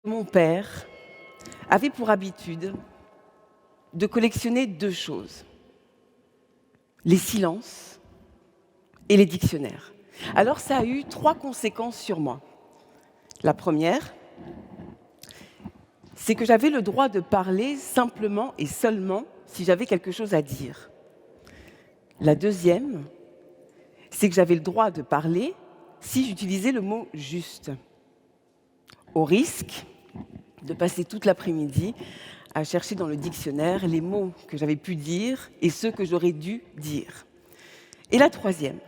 Mon père avait pour habitude de collectionner 2 choses, les silences et les dictionnaires. Alors ça a eu 3 conséquences sur moi. La première, c'est que j'avais le droit de parler simplement et seulement si j'avais quelque chose à dire. La deuxième, c'est que j'avais le droit de parler si j'utilisais le mot juste, au risque de passer toute l'après-midi à chercher dans le dictionnaire les mots que j'avais pu dire et ceux que j'aurais dû dire. Et la troisième,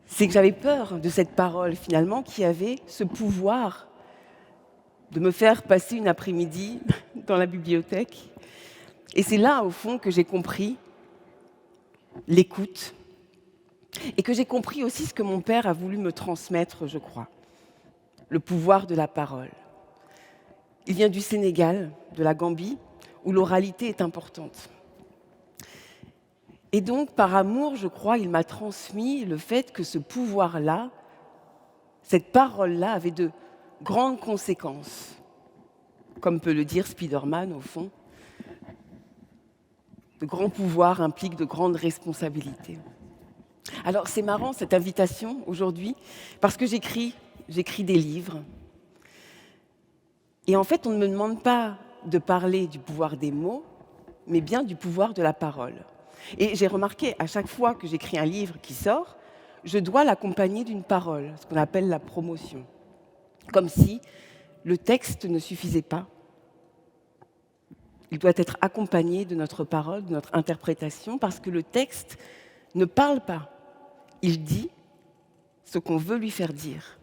c'est que j'avais peur de cette parole finalement qui avait ce pouvoir de me faire passer une après-midi dans la bibliothèque. Et c'est là, au fond, que j'ai compris l'écoute et que j'ai compris aussi ce que mon père a voulu me transmettre, je crois, le pouvoir de la parole. Il vient du Sénégal, de la Gambie, où l'oralité est importante. Et donc, par amour, je crois, il m'a transmis le fait que ce pouvoir-là, cette parole-là, avait de grandes conséquences. Comme peut le dire Spiderman, au fond, de grands pouvoirs impliquent de grandes responsabilités. Alors, c'est marrant, cette invitation, aujourd'hui, parce que j'écris des livres. Et en fait, on ne me demande pas de parler du pouvoir des mots, mais bien du pouvoir de la parole. Et j'ai remarqué, à chaque fois que j'écris un livre qui sort, je dois l'accompagner d'une parole, ce qu'on appelle la promotion. Comme si le texte ne suffisait pas. Il doit être accompagné de notre parole, de notre interprétation, parce que le texte ne parle pas. Il dit ce qu'on veut lui faire dire.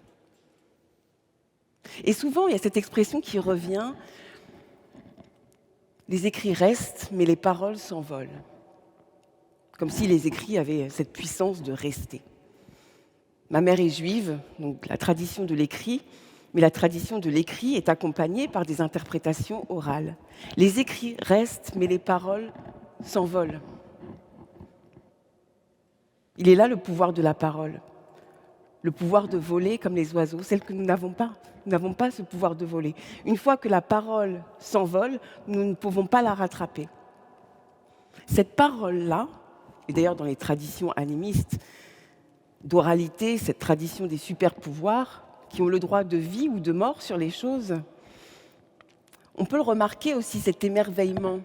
Et souvent, il y a cette expression qui revient, les écrits restent, mais les paroles s'envolent. Comme si les écrits avaient cette puissance de rester. Ma mère est juive, donc la tradition de l'écrit, mais la tradition de l'écrit est accompagnée par des interprétations orales. Les écrits restent, mais les paroles s'envolent. Il est là le pouvoir de la parole, le pouvoir de voler comme les oiseaux, celle que nous n'avons pas. Nous n'avons pas ce pouvoir de voler. Une fois que la parole s'envole, nous ne pouvons pas la rattraper. Cette parole-là, et d'ailleurs dans les traditions animistes d'oralité, cette tradition des super-pouvoirs, qui ont le droit de vie ou de mort sur les choses, on peut le remarquer aussi, cet émerveillement.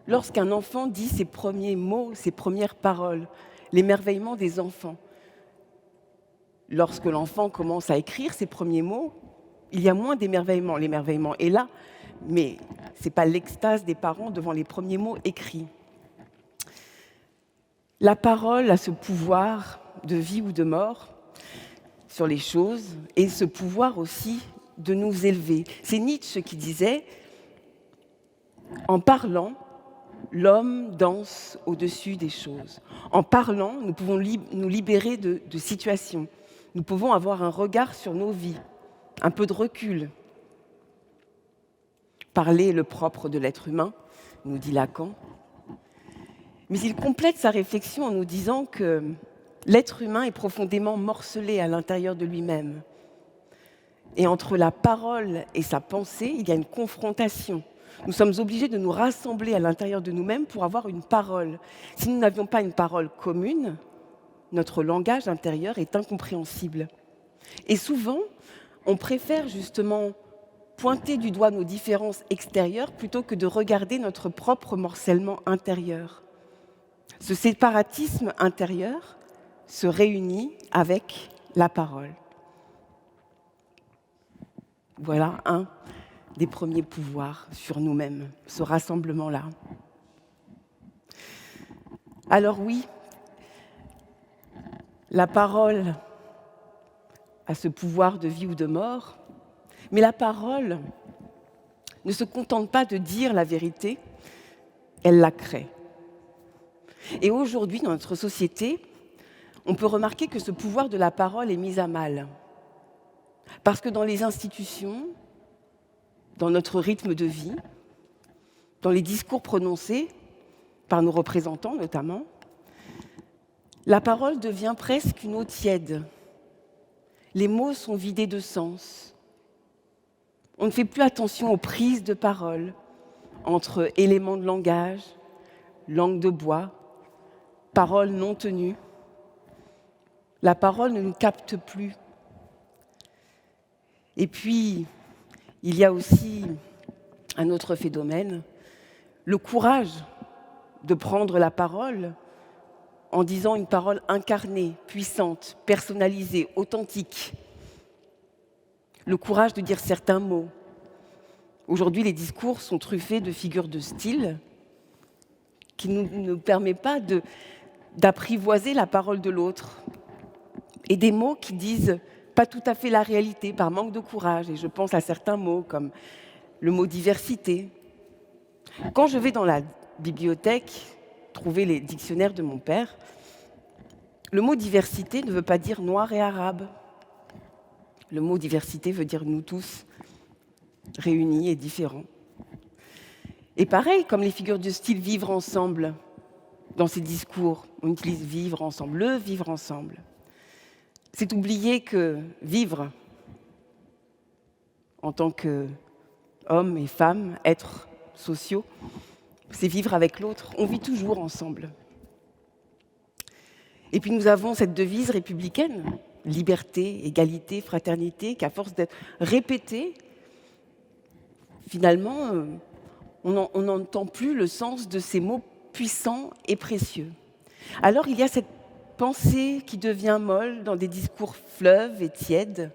Lorsqu'un enfant dit ses premiers mots, ses premières paroles, l'émerveillement des enfants. Lorsque l'enfant commence à écrire ses premiers mots, il y a moins d'émerveillement. L'émerveillement est là, mais ce n'est pas l'extase des parents devant les premiers mots écrits. La parole a ce pouvoir de vie ou de mort sur les choses et ce pouvoir aussi de nous élever. C'est Nietzsche qui disait « En parlant, l'homme danse au-dessus des choses. En parlant, nous pouvons nous libérer de situations. Nous pouvons avoir un regard sur nos vies, un peu de recul. Parler est le propre de l'être humain, nous dit Lacan. Mais il complète sa réflexion en nous disant que l'être humain est profondément morcelé à l'intérieur de lui-même. Et entre la parole et sa pensée, il y a une confrontation. Nous sommes obligés de nous rassembler à l'intérieur de nous-mêmes pour avoir une parole. Si nous n'avions pas une parole commune, notre langage intérieur est incompréhensible. Et souvent, on préfère justement pointer du doigt nos différences extérieures plutôt que de regarder notre propre morcellement intérieur. Ce séparatisme intérieur se réunit avec la parole. Voilà un des premiers pouvoirs sur nous-mêmes, ce rassemblement-là. Alors oui, la parole a ce pouvoir de vie ou de mort, mais la parole ne se contente pas de dire la vérité, elle la crée. Et aujourd'hui, dans notre société, on peut remarquer que ce pouvoir de la parole est mis à mal. Parce que dans les institutions, dans notre rythme de vie, dans les discours prononcés par nos représentants notamment, la parole devient presque une eau tiède. Les mots sont vidés de sens. On ne fait plus attention aux prises de parole entre éléments de langage, langue de bois, paroles non tenues. La parole ne nous capte plus. Et puis, il y a aussi un autre phénomène, le courage de prendre la parole en disant une parole incarnée, puissante, personnalisée, authentique. Le courage de dire certains mots. Aujourd'hui, les discours sont truffés de figures de style qui ne nous permettent pas d'apprivoiser la parole de l'autre. Et des mots qui disent pas tout à fait la réalité par manque de courage. Et je pense à certains mots comme le mot diversité. Quand je vais dans la bibliothèque trouver les dictionnaires de mon père, le mot diversité ne veut pas dire noir et arabe. Le mot diversité veut dire nous tous, réunis et différents. Et pareil, comme les figures de style vivre ensemble, dans ces discours, on utilise vivre ensemble, le vivre ensemble. C'est oublier que vivre en tant qu'hommes et femmes, êtres sociaux, c'est vivre avec l'autre. On vit toujours ensemble. Et puis nous avons cette devise républicaine, liberté, égalité, fraternité, qu'à force d'être répétée, finalement, on n'entend plus le sens de ces mots puissants et précieux. Alors il y a cette pensée qui devient molle dans des discours fleuves et tièdes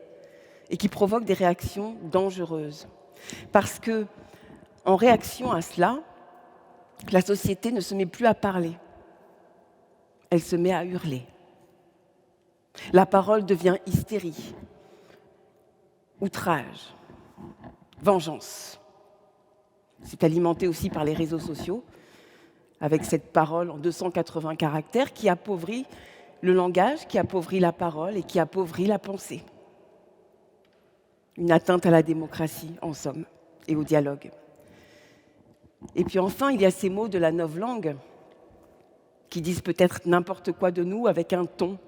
et qui provoque des réactions dangereuses. Parce que, en réaction à cela, la société ne se met plus à parler. Elle se met à hurler. La parole devient hystérie, outrage, vengeance. C'est alimenté aussi par les réseaux sociaux, avec cette parole en 280 caractères qui appauvrit le langage, qui appauvrit la parole et qui appauvrit la pensée. Une atteinte à la démocratie, en somme, et au dialogue. Et puis enfin, il y a ces mots de la novlangue qui disent peut-être n'importe quoi de nous avec un ton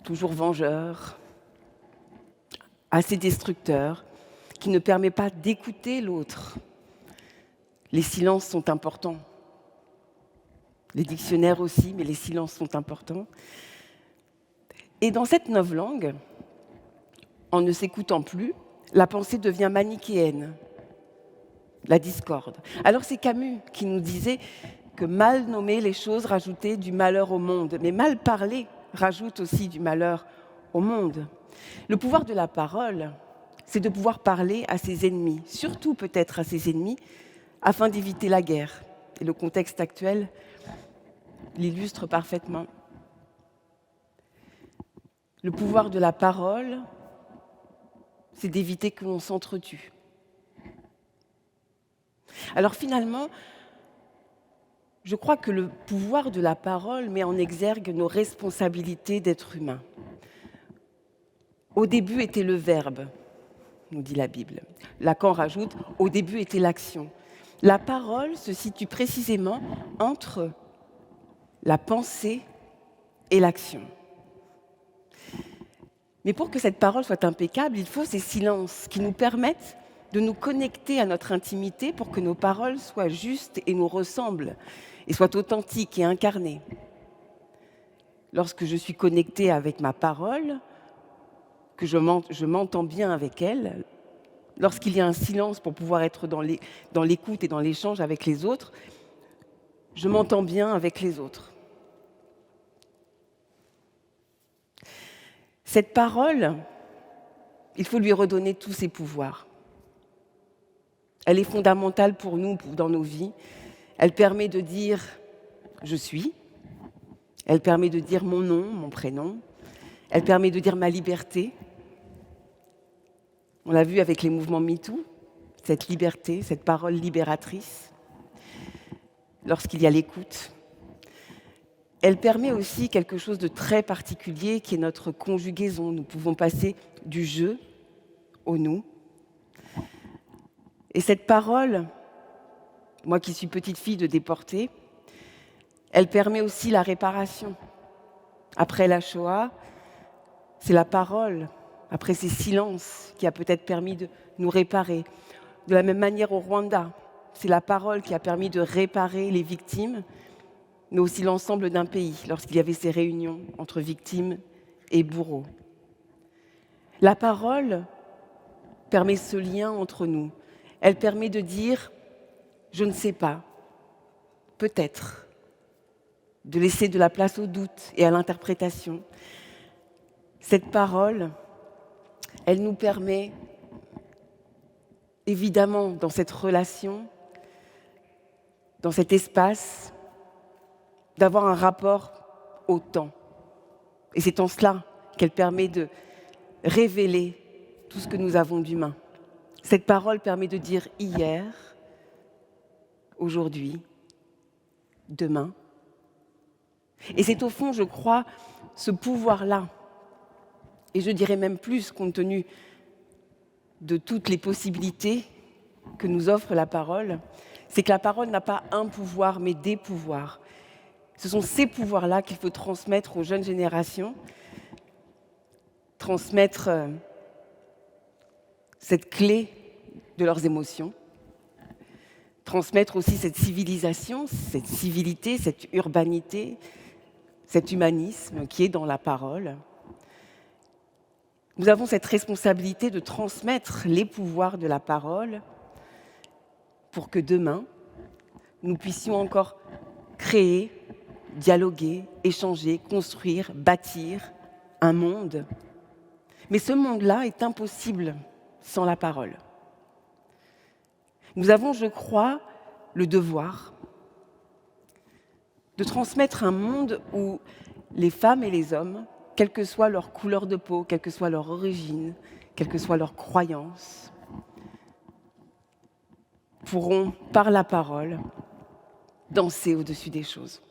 toujours vengeur, assez destructeur, qui ne permet pas d'écouter l'autre. Les silences sont importants. Les dictionnaires aussi, mais les silences sont importants. Et dans cette novlangue, en ne s'écoutant plus, la pensée devient manichéenne, la discorde. Alors c'est Camus qui nous disait que mal nommer les choses rajoutait du malheur au monde, mais mal parler rajoute aussi du malheur au monde. Le pouvoir de la parole, c'est de pouvoir parler à ses ennemis, surtout peut-être à ses ennemis, afin d'éviter la guerre. Et le contexte actuel l'illustre parfaitement. Le pouvoir de la parole, c'est d'éviter que l'on s'entretue. Alors finalement, je crois que le pouvoir de la parole met en exergue nos responsabilités d'être humains. Au début était le verbe, nous dit la Bible. Lacan rajoute, au début était l'action. La parole se situe précisément entre la pensée et l'action. Mais pour que cette parole soit impeccable, il faut ces silences qui nous permettent de nous connecter à notre intimité pour que nos paroles soient justes et nous ressemblent, et soient authentiques et incarnées. Lorsque je suis connectée avec ma parole, que je m'entends bien avec elle, lorsqu'il y a un silence pour pouvoir être dans l'écoute et dans l'échange avec les autres, je m'entends bien avec les autres. Cette parole, il faut lui redonner tous ses pouvoirs. Elle est fondamentale pour nous, dans nos vies. Elle permet de dire « je suis ». Elle permet de dire mon nom, mon prénom. Elle permet de dire ma liberté. On l'a vu avec les mouvements MeToo, cette liberté, cette parole libératrice, lorsqu'il y a l'écoute. Elle permet aussi quelque chose de très particulier qui est notre conjugaison. Nous pouvons passer du je au nous. Et cette parole, moi qui suis petite fille de déportés, elle permet aussi la réparation. Après la Shoah, C'est la parole, après ces silences, qui a peut-être permis de nous réparer. De la même manière au Rwanda, c'est la parole qui a permis de réparer les victimes, mais aussi l'ensemble d'un pays, lorsqu'il y avait ces réunions entre victimes et bourreaux. La parole permet ce lien entre nous. Elle permet de dire « je ne sais pas »,« peut-être », de laisser de la place au doute et à l'interprétation. Cette parole, elle nous permet, évidemment, dans cette relation, dans cet espace, d'avoir un rapport au temps. Et c'est en cela qu'elle permet de révéler tout ce que nous avons d'humain. Cette parole permet de dire hier, aujourd'hui, demain. Et c'est au fond, je crois, ce pouvoir-là, et je dirais même plus compte tenu de toutes les possibilités que nous offre la parole, c'est que la parole n'a pas un pouvoir, mais des pouvoirs. Ce sont ces pouvoirs-là qu'il faut transmettre aux jeunes générations, transmettre cette clé de leurs émotions, transmettre aussi cette civilisation, cette civilité, cette urbanité, cet humanisme qui est dans la parole. Nous avons cette responsabilité de transmettre les pouvoirs de la parole pour que demain, nous puissions encore créer, dialoguer, échanger, construire, bâtir un monde. Mais ce monde-là est impossible sans la parole. Nous avons, je crois, le devoir de transmettre un monde où les femmes et les hommes, quelle que soit leur couleur de peau, quelle que soit leur origine, quelle que soit leur croyance, pourront, par la parole, danser au-dessus des choses.